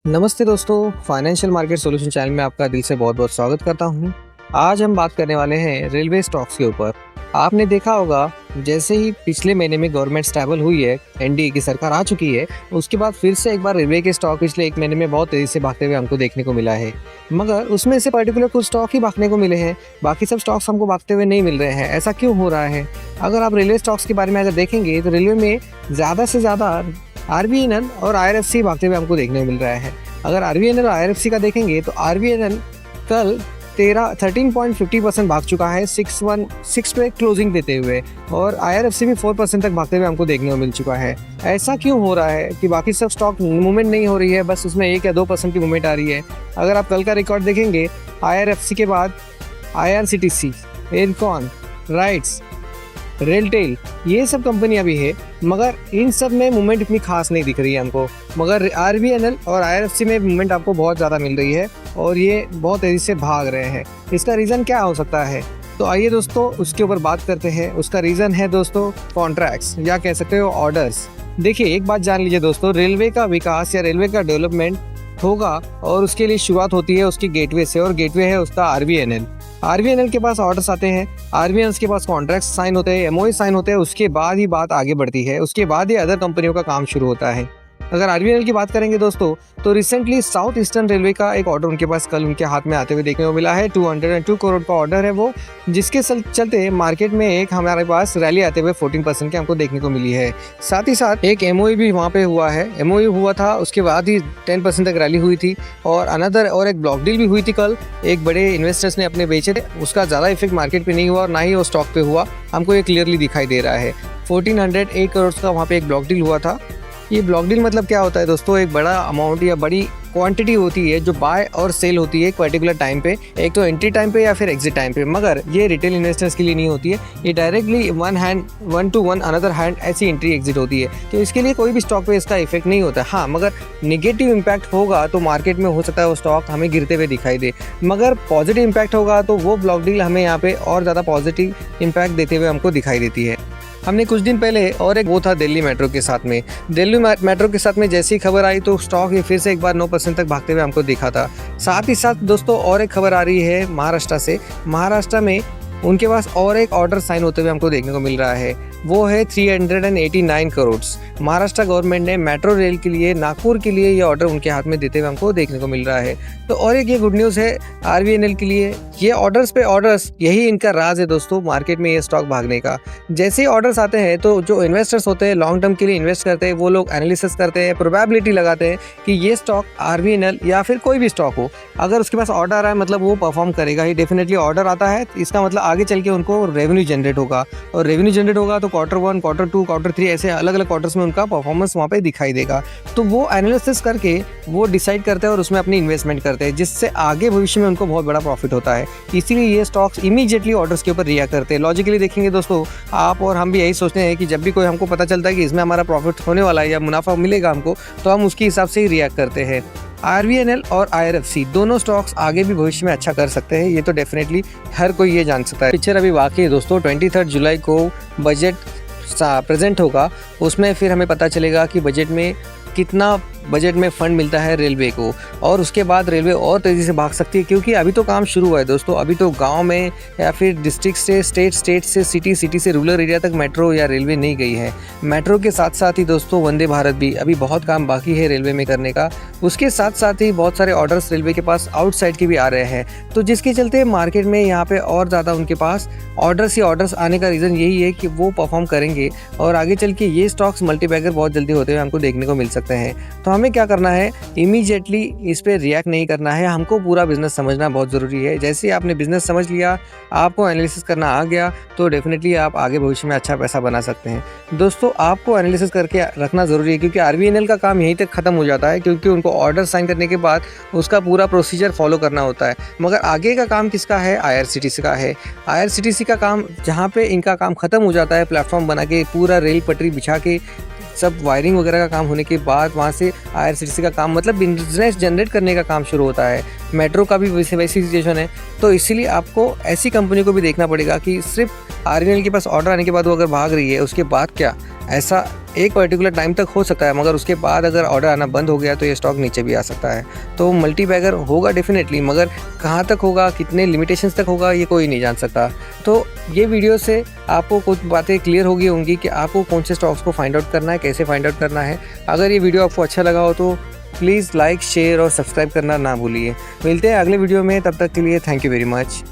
नमस्ते दोस्तों, financial market solution channel में आपका दिल से बहुत बहुत स्वागत करता हूं। आज हम बात करने वाले हैं रेलवे स्टॉक्स के ऊपर। आपने देखा होगा, जैसे ही पिछले महीने में गवर्नमेंट स्टेबल हुई है, एनडीए की सरकार आ चुकी है, उसके बाद फिर से एक बार रेलवे के स्टॉक पिछले एक महीने में बहुत तेज़ी से भागते हुए हमको देखने को मिला है। मगर उसमें से पर्टिकुलर कुछ स्टॉक ही भागने को मिले हैं, बाकी सब स्टॉक्स हमको भागते हुए नहीं मिल रहे हैं। ऐसा क्यों हो रहा है? अगर आप रेलवे स्टॉक्स के बारे में अगर देखेंगे तो रेलवे में ज़्यादा से ज़्यादा आरबीएनएल और आईआरएफसी भागते हुए हमको देखने को मिल रहा है। अगर आरबीएनएल और आईआरएफसी का देखेंगे तो आरबीएनएल कल 13.50% भाग चुका है 616 पे क्लोजिंग देते हुए, और आईआरएफसी भी 4% तक भागते हुए हमको देखने को मिल चुका है। ऐसा क्यों हो रहा है कि बाकी सब स्टॉक मूवमेंट नहीं हो रही है, बस उसमें 1 या 2% की मूवमेंट आ रही है? अगर आप कल का रिकॉर्ड देखेंगे, आईआरएफसी के बाद आईआरसीटीसी, एरकॉन, राइट्स, रेलटेल, ये सब कंपनियां भी है, मगर इन सब में मूवमेंट इतनी खास नहीं दिख रही है हमको। मगर आरबीएनएल और आईआरएफसी में मूवमेंट आपको बहुत ज़्यादा मिल रही है और ये बहुत तेज़ी से भाग रहे हैं। इसका रीज़न क्या हो सकता है? तो आइए दोस्तों उसके ऊपर बात करते हैं। उसका रीज़न है दोस्तों कॉन्ट्रैक्ट्स, या कह सकते हो ऑर्डर्स। देखिए, एक बात जान लीजिए दोस्तों, रेलवे का विकास या रेलवे का डेवलपमेंट होगा और उसके लिए शुरुआत होती है उसकी गेटवे से, और गेटवे है उसका आरबीएनएल। आरबीएनएल के पास ऑर्डर्स आते हैं, आरबीएनएल के पास कॉन्ट्रैक्ट साइन होते हैं, एमओयू साइन होते हैं, उसके बाद ही बात आगे बढ़ती है, उसके बाद ही अदर कंपनियों का काम शुरू होता है। अगर आरबीएनएल की बात करेंगे दोस्तों, तो रिसेंटली साउथ ईस्टर्न रेलवे का एक ऑर्डर उनके पास कल उनके हाथ में आते हुए देखने को मिला है। 202 करोड़ का ऑर्डर है वो, जिसके चलते मार्केट में एक हमारे पास रैली आते हुए 14% के हमको देखने को मिली है। साथ ही साथ एक एमओयू भी वहाँ पे हुआ है, एमओयू हुआ था, उसके बाद ही 10% तक रैली हुई थी, और अनदर और एक ब्लॉक डील भी हुई थी कल। एक बड़े इन्वेस्टर्स ने अपने बेचे थे, उसका ज़्यादा इफेक्ट मार्केट पे नहीं हुआ और ना ही वो स्टॉक पे हुआ, हमको ये क्लियरली दिखाई दे रहा है। 1408 करोड़ का वहाँ पे एक ब्लॉक डील हुआ था। ये ब्लॉक डील मतलब क्या होता है दोस्तों? एक बड़ा अमाउंट या बड़ी क्वांटिटी होती है जो बाय और सेल होती है एक पर्टिकुलर टाइम पे, एक तो एंट्री टाइम पे या फिर एग्जिट टाइम पे। मगर ये रिटेल इन्वेस्टर्स के लिए नहीं होती है, ये directly one two one another hand ऐसी एंट्री एग्जिट होती है, तो इसके लिए कोई भी स्टॉक पे इसका इफेक्ट नहीं होता। हाँ, मगर निगेटिव इम्पैक्ट होगा तो मार्केट में हो सकता है वो स्टॉक हमें गिरते हुए दिखाई दे, मगर पॉजिटिव इम्पैक्ट होगा तो वो ब्लॉक डील हमें यहाँ पे और ज़्यादा पॉजिटिव इम्पैक्ट देते हुए हमको दिखाई देती है। हमने कुछ दिन पहले और एक वो था दिल्ली मेट्रो के साथ में, दिल्ली मेट्रो के साथ में जैसी खबर आई तो स्टॉक ये फिर से एक बार 9% तक भागते हुए हमको दिखा था। साथ ही साथ दोस्तों और एक खबर आ रही है महाराष्ट्र से। महाराष्ट्र में उनके पास और एक ऑर्डर साइन होते हुए हमको देखने को मिल रहा है, वो है 389 करोड़। महाराष्ट्र गवर्नमेंट ने मेट्रो रेल के लिए, नागपुर के लिए ये ऑर्डर उनके हाथ में देते हुए हमको देखने को मिल रहा है। तो और एक ये गुड न्यूज़ है आरबीएनएल के लिए, ये ऑर्डर्स पे ऑर्डर्स, यही इनका राज है दोस्तों मार्केट में ये स्टॉक भागने का। जैसे ही ऑर्डर्स आते हैं तो जो इन्वेस्टर्स होते हैं, लॉन्ग टर्म के लिए इन्वेस्ट करते हैं, वो लोग एनालिसिस करते हैं, प्रोबेबिलिटी लगाते हैं कि ये स्टॉक आरबीएनएल या फिर कोई भी स्टॉक हो, अगर उसके पास ऑर्डर आ रहा है मतलब वो परफॉर्म करेगा ही। डेफिनेटली ऑर्डर आता है, इसका मतलब आगे चल के उनको रेवेन्यू जनरेट होगा, और रेवेन्यू जनरेट होगा तो Q1, Q2, Q3 ऐसे अलग अलग क्वार्टर्स में उनका परफॉर्मेंस वहाँ पे दिखाई देगा। तो वो एनालिसिस करके वो डिसाइड करते हैं और उसमें अपनी इन्वेस्टमेंट करते हैं, जिससे आगे भविष्य में उनको बहुत बड़ा प्रॉफिट होता है। इसीलिए ये स्टॉक्स इमीडिएटली ऑर्डर्स के ऊपर रिएक्ट करते हैं। लॉजिकली देखेंगे दोस्तों, आप और हम भी यही सोचते हैं कि जब भी कोई हमको पता चलता है कि इसमें हमारा प्रॉफिट होने वाला है या मुनाफा मिलेगा हमको, तो हम उसके हिसाब से ही रिएक्ट करते हैं। आरबीएनएल और आईआरएफसी दोनों स्टॉक्स आगे भी भविष्य में अच्छा कर सकते हैं, ये तो डेफिनेटली हर कोई ये जान सकता है। पिक्चर अभी बाकी है दोस्तों, 23 जुलाई को बजट प्रेजेंट होगा, उसमें फिर हमें पता चलेगा कि बजट में कितना बजट में फंड मिलता है रेलवे को, और उसके बाद रेलवे और तेज़ी से भाग सकती है, क्योंकि अभी तो काम शुरू हुआ है दोस्तों। अभी तो गांव में या फिर डिस्ट्रिक्ट से स्टेट से सिटी से रूरल एरिया तक मेट्रो या रेलवे नहीं गई है। मेट्रो के साथ साथ ही दोस्तों वंदे भारत भी अभी बहुत काम बाकी है रेलवे में करने का। उसके साथ साथ ही बहुत सारे ऑर्डर्स रेलवे के पास आउटसाइड के भी आ रहे हैं, तो जिसके चलते मार्केट में यहाँ पे और ज़्यादा उनके पास ऑर्डर्स आने का रीज़न यही है कि वो परफॉर्म करेंगे, और आगे चल के ये स्टॉक्स मल्टीबैगर बहुत जल्दी होते हुए हमको देखने को मिल सकते हैं। तो हमें क्या करना है, इमीडिएटली इस पे रिएक्ट नहीं करना है, हमको पूरा बिजनेस समझना बहुत ज़रूरी है। जैसे ही आपने बिजनेस समझ लिया, आपको एनालिसिस करना आ गया, तो डेफिनेटली आप आगे भविष्य में अच्छा पैसा बना सकते हैं। दोस्तों आपको एनालिसिस करके रखना ज़रूरी है, क्योंकि आरबीएनएल का काम यहीं तक ख़त्म हो जाता है, क्योंकि उनको ऑर्डर साइन करने के बाद उसका पूरा प्रोसीजर फॉलो करना होता है। मगर आगे का काम किसका है? आईआरसीटीसी का है। आईआरसीटीसी का काम, जहाँ पे इनका काम ख़त्म हो जाता है, प्लेटफॉर्म बना के पूरा रेल पटरी बिछा के सब वायरिंग वगैरह का काम होने के बाद वहाँ से आईआरसीटीसी का काम मतलब बिजनेस जनरेट करने का काम शुरू होता है। मेट्रो का भी वैसी सिचुएशन है। तो इसीलिए आपको ऐसी कंपनी को भी देखना पड़ेगा कि सिर्फ आरबीएनएल के पास ऑर्डर आने के बाद वो अगर भाग रही है, उसके बाद क्या ऐसा एक पर्टिकुलर टाइम तक हो सकता है, मगर उसके बाद अगर ऑर्डर आना बंद हो गया तो ये स्टॉक नीचे भी आ सकता है। तो मल्टी बैगर होगा डेफिनेटली, मगर कहाँ तक होगा, कितने लिमिटेशंस तक होगा, ये कोई नहीं जान सकता। तो ये वीडियो से आपको कुछ बातें क्लियर हो गई होंगी कि आपको कौन से स्टॉक्स को फाइंड आउट करना है, कैसे फाइंड आउट करना है। अगर ये वीडियो आपको अच्छा लगा हो तो प्लीज़ लाइक, शेयर और सब्सक्राइब करना ना भूलिए। मिलते हैं अगले वीडियो में, तब तक के लिए थैंक यू वेरी मच।